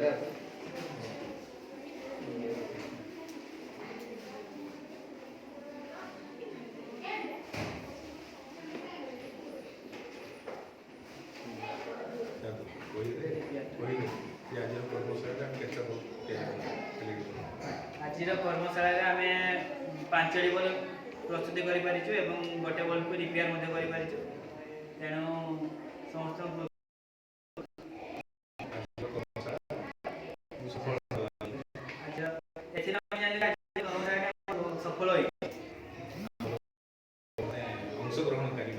आज कर्मशाला आम 5टी बल प्रस्तुति कर गोटे बल को रिपेयर कर तेणु समस्त सफल अंशग्रहणकारी